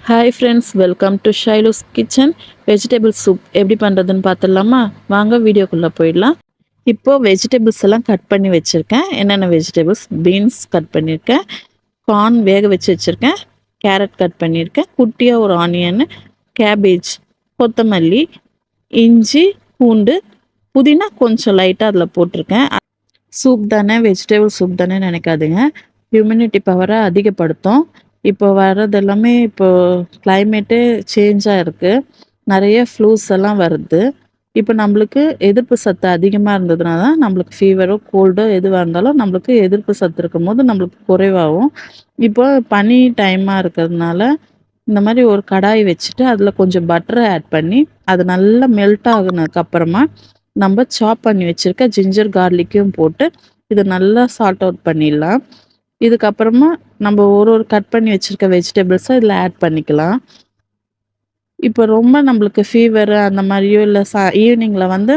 Hi friends, welcome to Shailu's kitchen. Vegetable soup எப்படி பண்ணுறதுன்னு பார்த்துடலாமா? வாங்க வீடியோக்குள்ளே போயிடலாம். இப்போது வெஜிடபிள்ஸ் எல்லாம் கட் பண்ணி வச்சுருக்கேன். என்னென்ன வெஜிடபிள்ஸ்? பீன்ஸ் கட் பண்ணியிருக்கேன், கார்ன் வேக வச்சு வச்சுருக்கேன், கேரட் கட் பண்ணியிருக்கேன், குட்டியாக ஒரு ஆனியன், கேபேஜ், கொத்தமல்லி, இஞ்சி, பூண்டு, புதினா கொஞ்சம் லைட்டாக அதில் போட்டிருக்கேன். சூப் தானே, வெஜிடபிள் சூப் தானே நினைக்காதுங்க, இம்யூனிட்டி பவரை அதிகப்படுத்தும். இப்போ வர்றது எல்லாமே இப்போ கிளைமேட்டு சேஞ்சாக இருக்குது, நிறைய ஃப்ளூஸ் எல்லாம் வருது. இப்போ நம்மளுக்கு எதிர்ப்பு சத்து அதிகமாக இருந்ததுனா தான் நம்மளுக்கு ஃபீவரோ கோல்டோ எதுவாக இருந்தாலும் நம்மளுக்கு எதிர்ப்பு சத்து இருக்கும் போது நம்மளுக்கு குறைவாகும். இப்போ பனி டைமாக இருக்கிறதுனால இந்த மாதிரி ஒரு கடாய் வச்சுட்டு அதில் கொஞ்சம் பட்டரை ஆட் பண்ணி அது நல்லா மெல்ட் ஆகுனதுக்கப்புறமா நம்ம சாப் பண்ணி வச்சுருக்க ஜிஞ்சர் கார்லிக்கையும் போட்டு இதை நல்லா சால்ட் அவுட் பண்ணிடலாம். இதுக்கப்புறமா நம்ம ஒரு கட் பண்ணி வச்சுருக்க வெஜிடபிள்ஸை இதில் ஆட் பண்ணிக்கலாம். இப்போ ரொம்ப நம்மளுக்கு ஃபீவர் அந்த மாதிரியோ இல்லை ஈவினிங்கில் வந்து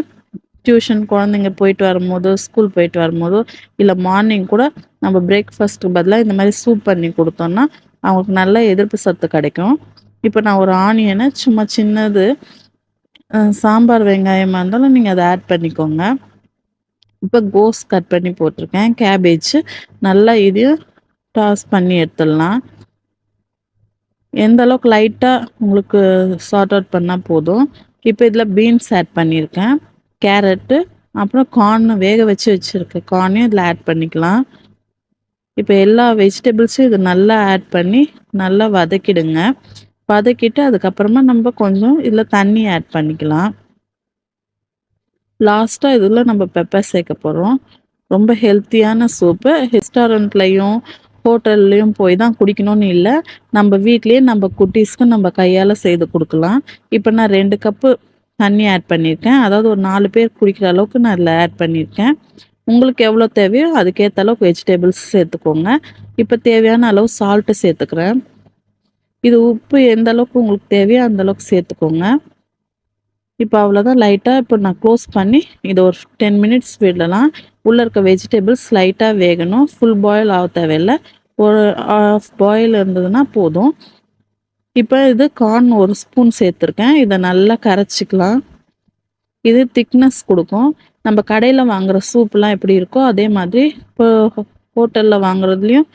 டியூஷன் குழந்தைங்க போயிட்டு வரும்போதோ ஸ்கூல் போயிட்டு வரும்போதோ இல்லை மார்னிங் கூட நம்ம பிரேக்ஃபாஸ்ட்டுக்கு பதிலாக இந்த மாதிரி சூப் பண்ணி கொடுத்தோம்னா அவங்களுக்கு நல்ல எதிர்ப்பு சத்து கிடைக்கும். இப்போ நான் ஒரு ஆனியனை சும்மா சின்னது சாம்பார் வெங்காயமாக இருந்தாலும் நீங்கள் அதை ஆட் பண்ணிக்கோங்க. இப்போ கோஸ் கட் பண்ணி போட்டிருக்கேன், கேபேஜ் நல்லா இதையும் டாஸ் பண்ணி எடுத்துடலாம். எந்த அளவுக்கு லைட்டாக உங்களுக்கு சார்ட் அவுட் பண்ணால் போதும். இப்போ இதில் பீன்ஸ் ஆட் பண்ணியிருக்கேன், கேரட்டு, அப்புறம் கார்ன் வேக வச்சு வச்சுருக்கேன், கார்னையும் இதில் ஆட் பண்ணிக்கலாம். இப்போ எல்லா வெஜிடபிள்ஸும் இது நல்லா ஆட் பண்ணி நல்லா வதக்கிடுங்க. வதக்கிட்டு அதுக்கப்புறமா நம்ம கொஞ்சம் இதில் தண்ணி ஆட் பண்ணிக்கலாம். லாஸ்ட்டாக இதில் நம்ம பெப்பர் சேர்க்க போகிறோம். ரொம்ப ஹெல்த்தியான சூப்பு. ரெஸ்டாரண்ட்லேயும் ஹோட்டல்லையும் போய் தான் குடிக்கணும்னு இல்லை, நம்ம வீட்லேயே நம்ம குட்டீஸ்க்கு நம்ம கையால் செய்து கொடுக்கலாம். இப்போ நான் 2 கப்பு தண்ணி ஆட் பண்ணியிருக்கேன், அதாவது ஒரு 4 பேர் குடிக்கிற அளவுக்கு நான் இதில் ஆட் பண்ணியிருக்கேன். உங்களுக்கு எவ்வளோ தேவையோ அதுக்கேற்ற அளவுக்கு வெஜிடபிள்ஸ் சேர்த்துக்கோங்க. இப்போ தேவையான அளவு சால்ட்டு சேர்த்துக்கிறேன். இது உப்பு எந்த அளவுக்கு உங்களுக்கு தேவையோ அந்தளவுக்கு சேர்த்துக்கோங்க. இப்போ அவ்வளோதான். லைட்டாக இப்போ நான் க்ளோஸ் பண்ணி இதை ஒரு 10 மினிட்ஸ் விடலாம். உள்ளே இருக்க வெஜிடபிள்ஸ் லைட்டாக வேகணும், ஃபுல் பாயில் ஆக தேவையில்லை, ஒரு ஆஃப் பாயில் இருந்ததுன்னா போதும். இப்போ இது கார்ன் ஒரு ஸ்பூன் சேர்த்துருக்கேன், இதை நல்லா கரைச்சிக்கலாம். இது திக்னஸ் கொடுக்கும். நம்ம கடையில் வாங்குகிற சூப்லாம் எப்படி இருக்கோ அதே மாதிரி இப்போ ஹோட்டலில் வாங்குறதுலேயும்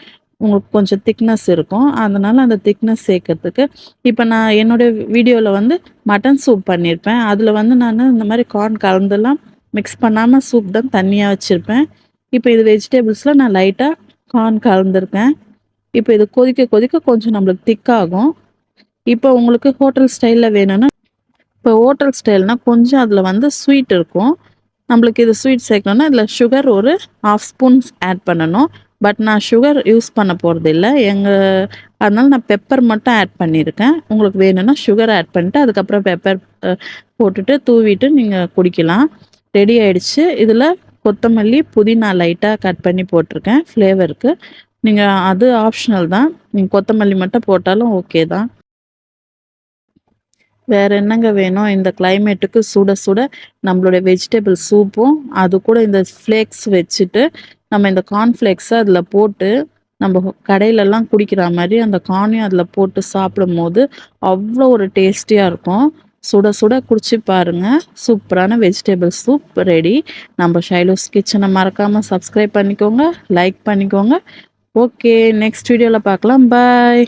உங்களுக்கு கொஞ்சம் திக்னஸ் இருக்கும், அதனால் அந்த திக்னஸ் சேர்க்கறதுக்கு இப்போ நான் என்னுடைய வீடியோவில் வந்து மட்டன் சூப் பண்ணியிருப்பேன், அதில் வந்து நான் இந்த மாதிரி கார்ன் கலந்தெல்லாம் மிக்ஸ் பண்ணாமல் சூப் தான் தண்ணியாக வச்சுருப்பேன். இப்போ இது வெஜிடபிள்ஸில் நான் லைட்டாக கார்ன் கலந்துருக்கேன். இப்போ இது கொதிக்க கொதிக்க கொஞ்சம் நம்மளுக்கு திக்காகும். இப்போ உங்களுக்கு ஹோட்டல் ஸ்டைலில் வேணும்னா, இப்போ ஹோட்டல் ஸ்டைல்னால் கொஞ்சம் அதில் வந்து ஸ்வீட் இருக்கும், நம்மளுக்கு இது ஸ்வீட் சேர்க்கணுன்னா இதில் சுகர் ஒரு 1/2 ஸ்பூன் ஆட் பண்ணணும். பட் நான் சுகர் யூஸ் பண்ண போகிறது இல்லை, அதனால் நான் பெப்பர் மட்டும் ஆட் பண்ணியிருக்கேன். உங்களுக்கு வேணும்னா சுகர் ஆட் பண்ணிட்டு அதுக்கப்புறம் பெப்பர் போட்டுட்டு தூவிட்டு நீங்கள் குடிக்கலாம். ரெடி ஆகிடுச்சு. இதில் கொத்தமல்லி, புதினா லைட்டாக கட் பண்ணி போட்டிருக்கேன் ஃப்ளேவருக்கு. நீங்கள் அது ஆப்ஷனல் தான், நீங்கள் கொத்தமல்லி மட்டும் போட்டாலும் ஓகே தான். வேறு என்னங்க வேணும்? இந்த கிளைமேட்டுக்கு சுட சுட நம்மளுடைய வெஜிடபிள் சூப்பும் அது கூட இந்த ஃப்ளேக்ஸ் வச்சுட்டு நம்ம இந்த கார்ன்ஃப்ளேக்ஸை அதில் போட்டு நம்ம கடையிலலாம் குடிக்கிற மாதிரி அந்த கார்னையும் அதில் போட்டு சாப்பிடும்போது அவ்வளோ ஒரு டேஸ்டியாக இருக்கும். சுட சுட குடிச்சு பாருங்கள், சூப்பரான வெஜிடபிள் சூப் ரெடி. நம்ம ஷைலூஸ் கிச்சனை மறக்காமல் சப்ஸ்கிரைப் பண்ணிக்கோங்க, லைக் பண்ணிக்கோங்க. ஓகே, நெக்ஸ்ட் வீடியோவில் பார்க்கலாம். பாய்.